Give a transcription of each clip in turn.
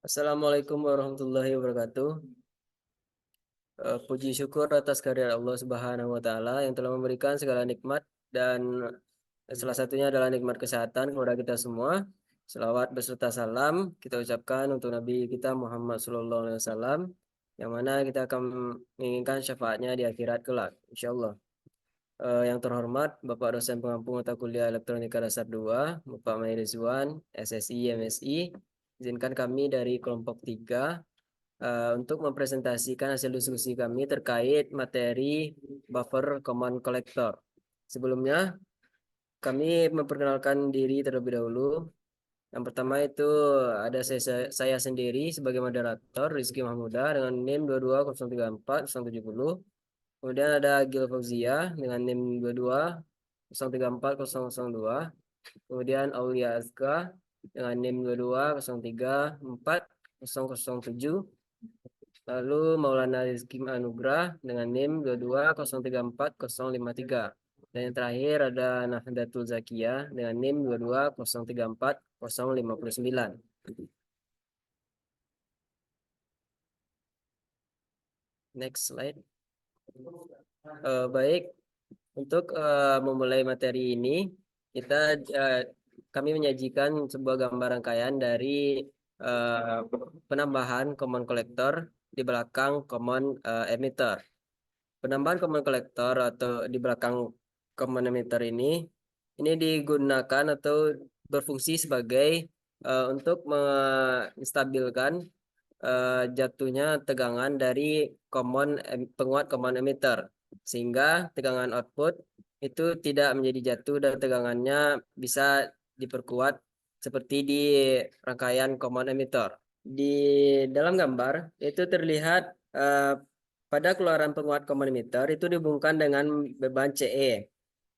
Assalamualaikum warahmatullahi wabarakatuh. Puji syukur atas kehadirat Allah Subhanahu wa taala yang telah memberikan segala nikmat dan salah satunya adalah nikmat kesehatan kepada kita semua. Selawat beserta salam kita ucapkan untuk Nabi kita Muhammad SAW yang mana kita akan menginginkan syafaatnya di akhirat kelak insyaallah. Yang terhormat Bapak dosen pengampu mata kuliah Elektronika Dasar 2, Bapak Mahi Rizwan, SSI, MSI. Izinkan kami dari kelompok 3 untuk mempresentasikan hasil diskusi kami terkait materi buffer command collector. Sebelumnya, kami memperkenalkan diri terlebih dahulu. Yang pertama itu ada saya sendiri sebagai moderator, Rizky Mahmuda dengan NIM 22034-070. Kemudian ada Agil Fauzia dengan NIM 22-034-002. Kemudian Aulia Azka dengan NIM 22-034-007. Lalu Maulana Rizky Anugrah dengan NIM 22034053. Dan yang terakhir ada Nahdlatul Zakiyah dengan NIM 22034059. Next slide. Baik, untuk memulai materi ini, kita kami menyajikan sebuah gambar rangkaian dari penambahan common collector di belakang common emitter. Penambahan common collector atau di belakang common emitter ini digunakan atau berfungsi sebagai untuk menstabilkan jatuhnya tegangan dari penguat common emitter sehingga tegangan output itu tidak menjadi jatuh dan tegangannya bisa diperkuat seperti di rangkaian common emitter. Di dalam gambar itu terlihat pada keluaran penguat common emitter itu dihubungkan dengan beban CE,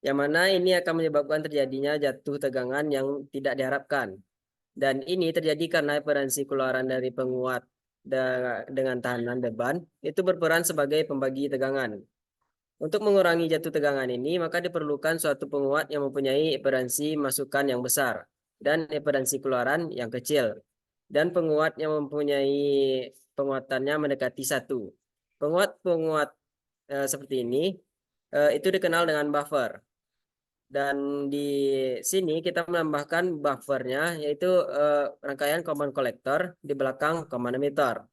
yang mana ini akan menyebabkan terjadinya jatuh tegangan yang tidak diharapkan. Dan ini terjadi karena referensi keluaran dari penguat dengan tahanan beban itu berperan sebagai pembagi tegangan. Untuk mengurangi jatuh tegangan ini, maka diperlukan suatu penguat yang mempunyai referensi masukan yang besar dan referensi keluaran yang kecil. Dan penguat yang mempunyai penguatannya mendekati 1. Penguat-penguat seperti ini itu dikenal dengan buffer. Dan di sini kita menambahkan buffernya yaitu rangkaian common collector di belakang common emitter.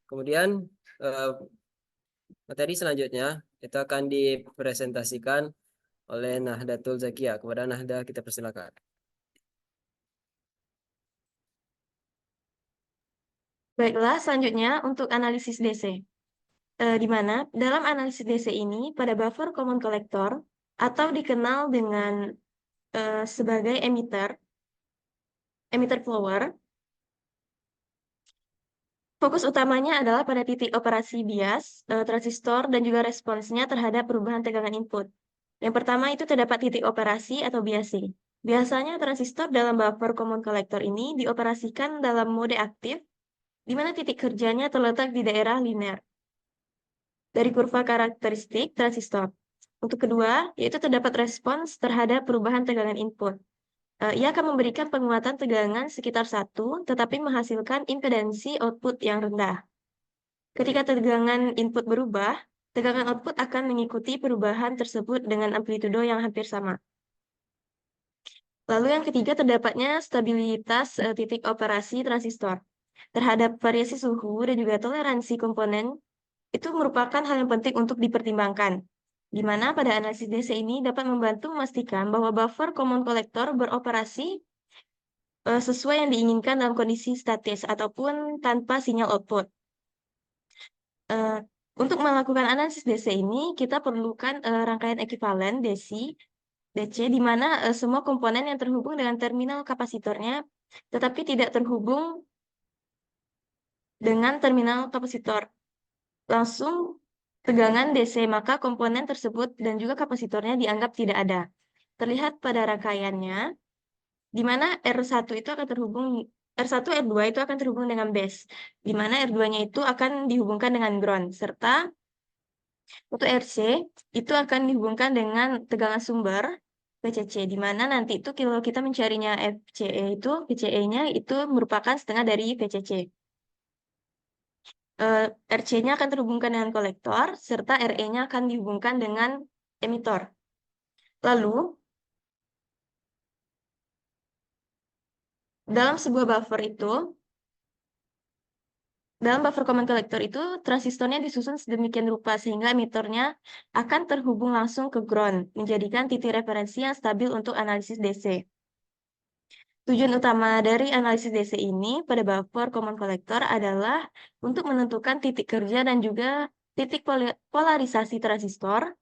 Kemudian materi selanjutnya itu akan dipresentasikan oleh Nahdlatul Zakiyah. Kepada Nahda kita persilakan. Baiklah, selanjutnya untuk analisis DC. Di mana dalam analisis DC ini pada buffer common collector atau dikenal dengan sebagai emitter flower, fokus utamanya adalah pada titik operasi bias, transistor, dan juga responsnya terhadap perubahan tegangan input. Yang pertama itu terdapat titik operasi atau biasing. Biasanya transistor dalam buffer common collector ini dioperasikan dalam mode aktif, di mana titik kerjanya terletak di daerah linear dari kurva karakteristik transistor. Untuk kedua, yaitu terdapat respons terhadap perubahan tegangan input. Ia akan memberikan penguatan tegangan sekitar 1, tetapi menghasilkan impedansi output yang rendah. Ketika tegangan input berubah, tegangan output akan mengikuti perubahan tersebut dengan amplitudo yang hampir sama. Lalu yang ketiga, terdapatnya stabilitas titik operasi transistor. Terhadap variasi suhu dan juga toleransi komponen, itu merupakan hal yang penting untuk dipertimbangkan, di mana pada analisis DC ini dapat membantu memastikan bahwa buffer common collector beroperasi sesuai yang diinginkan dalam kondisi statis ataupun tanpa sinyal output. Untuk melakukan analisis DC ini, kita perlukan rangkaian ekivalen DC, di mana semua komponen yang terhubung dengan terminal kapasitornya, tetapi tidak terhubung dengan terminal kapasitor langsung tegangan DC, maka komponen tersebut dan juga kapasitornya dianggap tidak ada. Terlihat pada rangkaiannya, di mana R1 itu akan terhubung, R1, R2 itu akan terhubung dengan base, di mana R2-nya itu akan dihubungkan dengan ground, serta untuk RC itu akan dihubungkan dengan tegangan sumber, VCC, di mana nanti itu kalau kita mencarinya FCE itu, VCE-nya itu merupakan setengah dari VCC. RC-nya akan terhubungkan dengan kolektor, serta RE-nya akan dihubungkan dengan emitor. Lalu, dalam sebuah buffer itu, dalam buffer common collector itu, transistornya disusun sedemikian rupa sehingga emitornya akan terhubung langsung ke ground, menjadikan titik referensi yang stabil untuk analisis DC. Tujuan utama dari analisis DC ini pada buffer common collector adalah untuk menentukan titik kerja dan juga titik polarisasi transistor,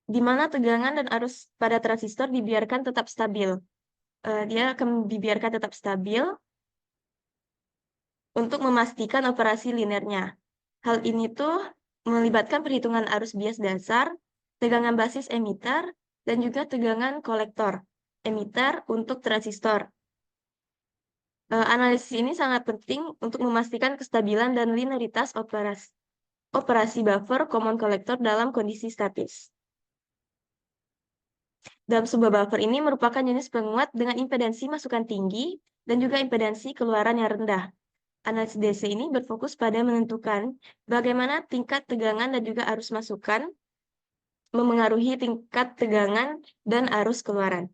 di mana tegangan dan arus pada transistor dibiarkan tetap stabil. Dia akan dibiarkan tetap stabil untuk memastikan operasi linearnya. Hal ini tuh melibatkan perhitungan arus bias dasar, tegangan basis emitter, dan juga tegangan kolektor emitter untuk transistor. Analisis ini sangat penting untuk memastikan kestabilan dan linearitas operasi buffer common collector dalam kondisi statis. Dalam sebuah buffer ini merupakan jenis penguat dengan impedansi masukan tinggi dan juga impedansi keluaran yang rendah. Analisis DC ini berfokus pada menentukan bagaimana tingkat tegangan dan juga arus masukan memengaruhi tingkat tegangan dan arus keluaran.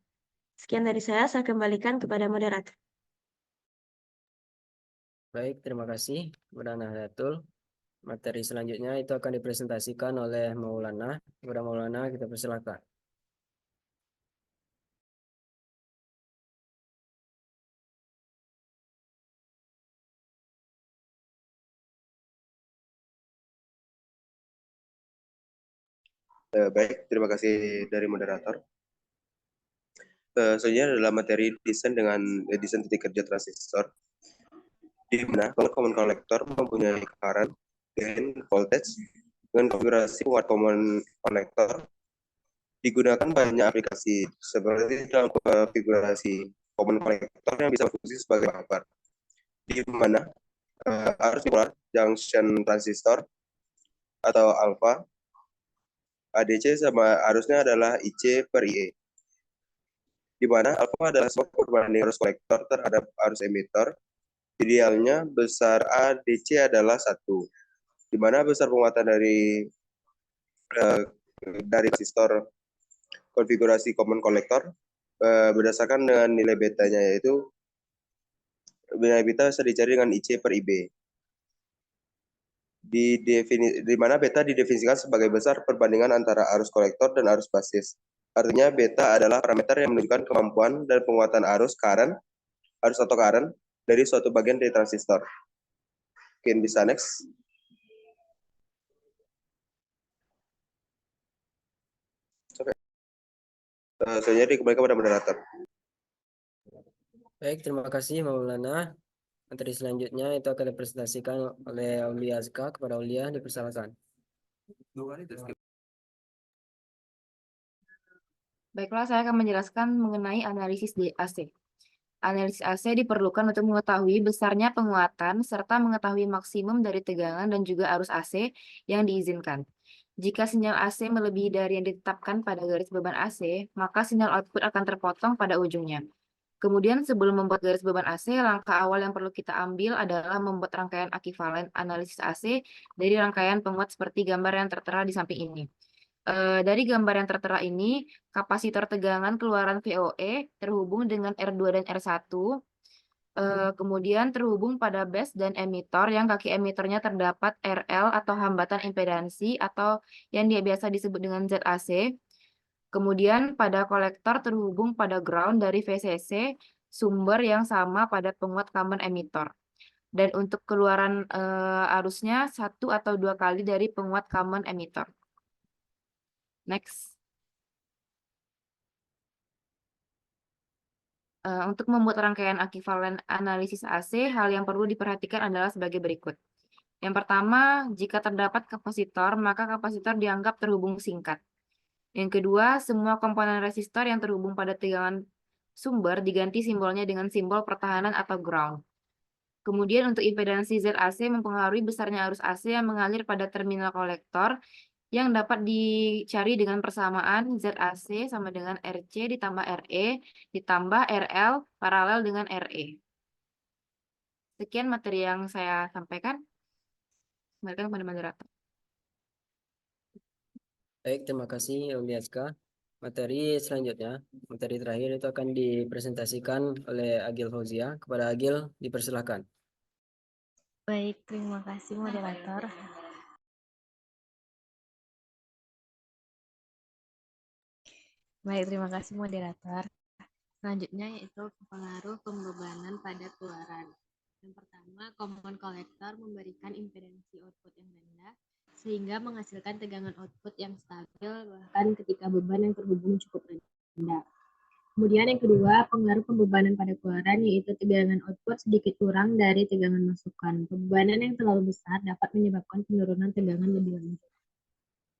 Sekian dari saya kembalikan kepada moderator. Baik, terima kasih kepada Nahdlatul. Materi selanjutnya itu akan dipresentasikan oleh Maulana. Kepada Maulana, kita persilakan. Baik, terima kasih dari moderator. Selanjutnya adalah materi desain dengan desain titik kerja transistor, di mana common collector mempunyai current, gain, voltage, dengan konfigurasi penguat common collector. Digunakan banyak aplikasi, seperti dalam konfigurasi common collector yang bisa berfungsi sebagai buffer, di mana arus bipolar junction transistor atau alpha ADC sama arusnya adalah IC per IE, di mana alpha adalah skop perbandingan arus kolektor terhadap arus emitter. Idealnya besar ADC adalah 1, di mana besar penguatan dari resistor konfigurasi common collector berdasarkan dengan nilai betanya, yaitu nilai beta bisa dicari dengan IC per IB. Di mana beta didefinisikan sebagai besar perbandingan antara arus kolektor dan arus basis. Artinya beta adalah parameter yang menunjukkan kemampuan dan penguatan arus atau current dari suatu bagian dari transistor. Mungkin bisa next. Selanjutnya dikembalikan kepada moderator. Baik, terima kasih Maulana. Materi selanjutnya itu akan dipresentasikan oleh Aulia Azka. Kepada Aulia, dipersilakan. Baiklah, saya akan menjelaskan mengenai analisis AC. Analisis AC diperlukan untuk mengetahui besarnya penguatan serta mengetahui maksimum dari tegangan dan juga arus AC yang diizinkan. Jika sinyal AC melebihi dari yang ditetapkan pada garis beban AC, maka sinyal output akan terpotong pada ujungnya. Kemudian sebelum membuat garis beban AC, langkah awal yang perlu kita ambil adalah membuat rangkaian ekivalen analisis AC dari rangkaian penguat seperti gambar yang tertera di samping ini. Dari gambar yang tertera ini, kapasitor tegangan keluaran VOE terhubung dengan R2 dan R1, kemudian terhubung pada base dan emitor yang kaki emitornya terdapat RL atau hambatan impedansi atau yang biasa disebut dengan ZAC. Kemudian pada kolektor terhubung pada ground dari VCC, sumber yang sama pada penguat common emitor. Dan untuk keluaran arusnya 1 atau 2 kali dari penguat common emitor. Next. Untuk membuat rangkaian ekivalen analisis AC, hal yang perlu diperhatikan adalah sebagai berikut. Yang pertama, jika terdapat kapasitor, maka kapasitor dianggap terhubung singkat. Yang kedua, semua komponen resistor yang terhubung pada tegangan sumber diganti simbolnya dengan simbol pertahanan atau ground. Kemudian untuk impedansi ZAC mempengaruhi besarnya arus AC yang mengalir pada terminal kolektor yang dapat dicari dengan persamaan ZAC sama dengan RC ditambah RE ditambah RL paralel dengan RE. Sekian materi yang saya sampaikan. Kembalikan kepada moderator. Baik, terima kasih Om Yaska. Materi selanjutnya, materi terakhir itu akan dipresentasikan oleh Agil Fauzia. Kepada Agil, dipersilahkan. Baik, terima kasih moderator. Baik, terima kasih moderator. Selanjutnya yaitu pengaruh pembebanan pada keluaran. Yang pertama, common collector memberikan impedansi output yang rendah sehingga menghasilkan tegangan output yang stabil bahkan ketika beban yang terhubung cukup rendah. Kemudian yang kedua, pengaruh pembebanan pada keluaran yaitu tegangan output sedikit kurang dari tegangan masukan. Pembebanan yang terlalu besar dapat menyebabkan penurunan tegangan lebih lanjut.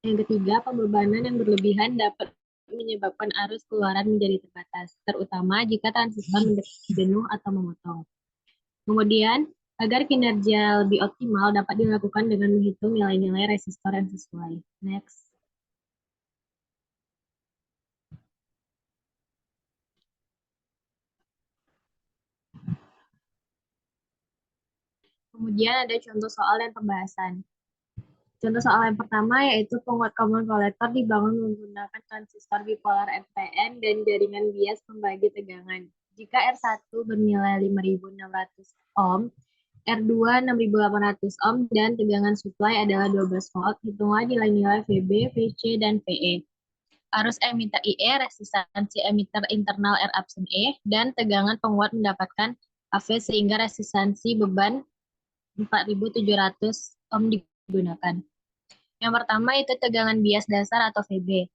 Yang ketiga, pembebanan yang berlebihan dapat menyebabkan arus keluaran menjadi terbatas, terutama jika transistor menjadi jenuh atau memotong. Kemudian, agar kinerja lebih optimal dapat dilakukan dengan menghitung nilai-nilai resistor yang sesuai. Next. Kemudian ada contoh soal dan pembahasan. Contoh soal yang pertama yaitu penguat common collector dibangun menggunakan transistor bipolar NPN dan jaringan bias pembagi tegangan. Jika R1 bernilai 5.600 ohm, R2 6.800 ohm, dan tegangan supply adalah 12 volt, hitunglah nilai-nilai VB, VC, dan VE. Arus emitter IE, resistansi emitter internal R absen E, dan tegangan penguat mendapatkan AV sehingga resistansi beban 4.700 ohm digunakan. Yang pertama itu tegangan bias dasar atau VB.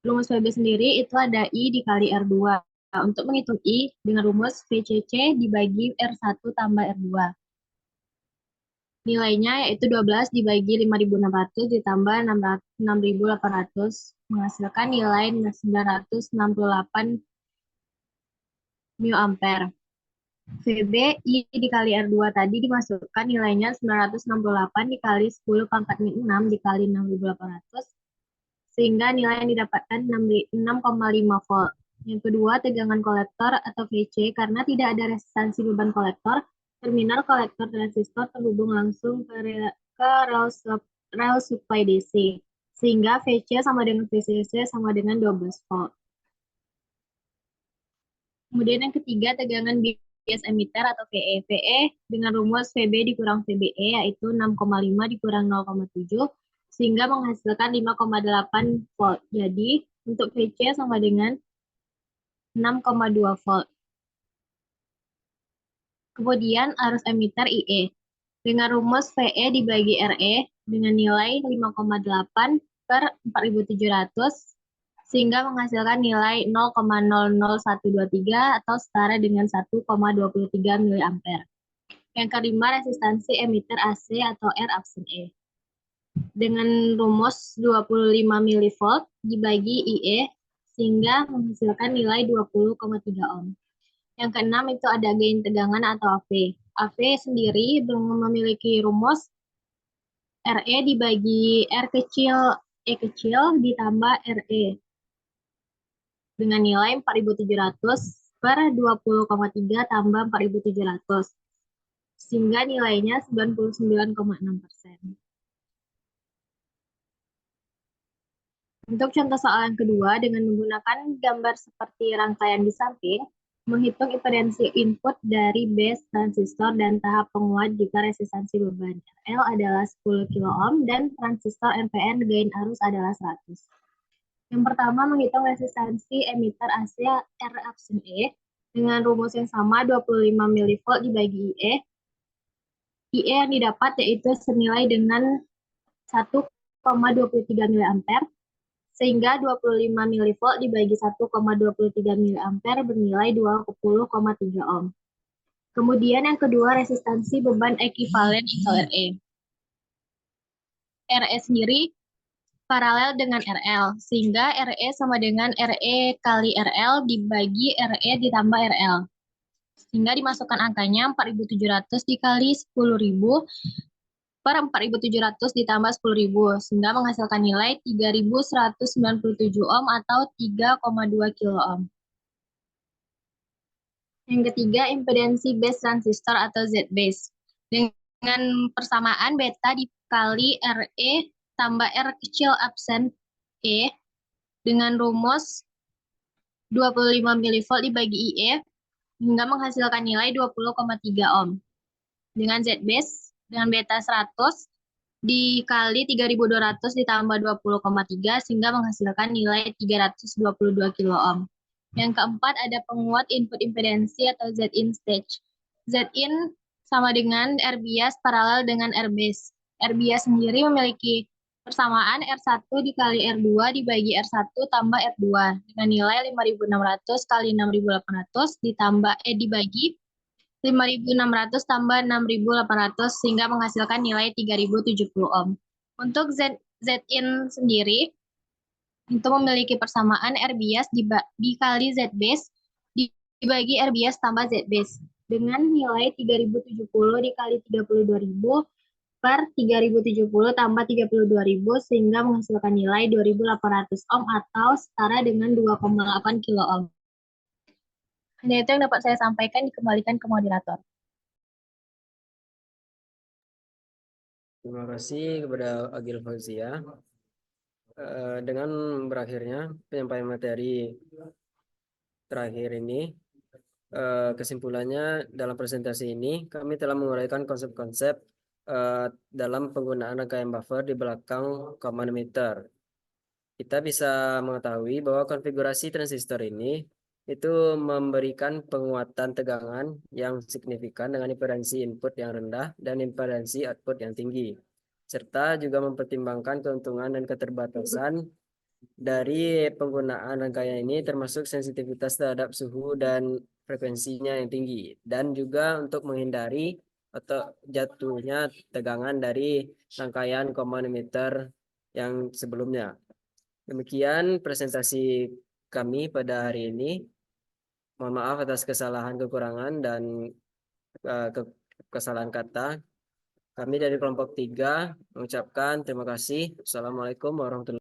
Rumus VB sendiri itu ada I dikali R2. Nah, untuk menghitung I dengan rumus VCC dibagi R1 tambah R2. Nilainya yaitu 12 dibagi 5.600 ditambah 6.800 menghasilkan nilai 968 mA. VB I dikali R2 tadi dimasukkan nilainya 968 dikali 10 pangkat min 6 dikali 6.800 sehingga nilai yang didapatkan 6,5 volt. Yang kedua, tegangan kolektor atau VC karena tidak ada resistansi beban kolektor, terminal kolektor transistor terhubung langsung ke rel supply DC sehingga VC sama dengan VCC sama dengan 12 volt. Kemudian yang ketiga, tegangan bias emitter atau VE. VE dengan rumus VB dikurang VBE yaitu 6,5 dikurang 0,7 sehingga menghasilkan 5,8 volt. Jadi untuk VC sama dengan 6,2 volt. Kemudian arus emitter IE dengan rumus VE dibagi RE dengan nilai 5,8 per 4.700 sehingga menghasilkan nilai 0,00123 atau setara dengan 1,23 mA. Yang kelima, resistansi emitter AC atau R absen E. Dengan rumus 25 mV dibagi IE sehingga menghasilkan nilai 20,3 ohm. Yang keenam itu ada gain tegangan atau AV. AV sendiri memiliki rumus RE dibagi R kecil E kecil ditambah RE dengan nilai 4.700 per 20,3 tambah 4.700 sehingga nilainya 99,6%. Untuk contoh soal yang kedua, dengan menggunakan gambar seperti rangkaian di samping, menghitung impedansi input dari base transistor dan tahap penguat jika resistansi beban RL adalah 10 kΩ dan transistor NPN gain arus adalah 100. Yang pertama, menghitung resistansi emitter AC R absen E dengan rumus yang sama 25 mV dibagi IE. IE yang didapat yaitu senilai dengan 1,23 mA sehingga 25 mV dibagi 1,23 mA bernilai 20,3 ohm. Kemudian yang kedua, resistansi beban ekivalen atau RE. RE sendiri paralel dengan RL, sehingga RE sama dengan RE kali RL dibagi RE ditambah RL. Sehingga dimasukkan angkanya 4.700 dikali 10.000 per 4.700 ditambah 10.000 sehingga menghasilkan nilai 3.197 ohm atau 3,2 kilo ohm. Yang ketiga, impedansi base transistor atau Z-base. Dengan persamaan beta dikali RE tambah R kecil absen E dengan rumus 25 mV dibagi IE hingga menghasilkan nilai 20,3 ohm. Dengan Z-base, dengan beta 100 dikali 3.200 ditambah 20,3 sehingga menghasilkan nilai 322 kilo ohm. Yang keempat ada penguat input impedansi atau Z-in stage. Z-in sama dengan R bias paralel dengan R base. R bias sendiri memiliki persamaan R1 dikali R2 dibagi R1 tambah R2 dengan nilai 5.600 kali 6.800 dibagi 5.600 tambah 6.800 sehingga menghasilkan nilai 3.070 ohm. Untuk Z-in sendiri itu memiliki persamaan R bias dikali Z base dibagi R bias tambah Z base dengan nilai 3.070 dikali 32.000 per 3.070 tambah 32.000 sehingga menghasilkan nilai 2.800 ohm atau setara dengan 2,8 kilo ohm. Hanya itu yang dapat saya sampaikan, dikembalikan ke moderator. Terima kasih kepada Agil Fauzia. Dengan berakhirnya penyampaian materi terakhir ini, kesimpulannya dalam presentasi ini kami telah menguraikan konsep-konsep dalam penggunaan rangkaian buffer di belakang common emitter. Kita bisa mengetahui bahwa konfigurasi transistor ini itu memberikan penguatan tegangan yang signifikan dengan impedansi input yang rendah dan impedansi output yang tinggi, serta juga mempertimbangkan keuntungan dan keterbatasan dari penggunaan rangkaian ini termasuk sensitivitas terhadap suhu dan frekuensinya yang tinggi, dan juga untuk menghindari atau jatuhnya tegangan dari rangkaian common emitter yang sebelumnya. Demikian presentasi kami pada hari ini. Mohon maaf atas kesalahan, kekurangan, dan kesalahan kata. Kami dari kelompok 3 mengucapkan terima kasih. Assalamualaikum warahmatullahi wabarakatuh.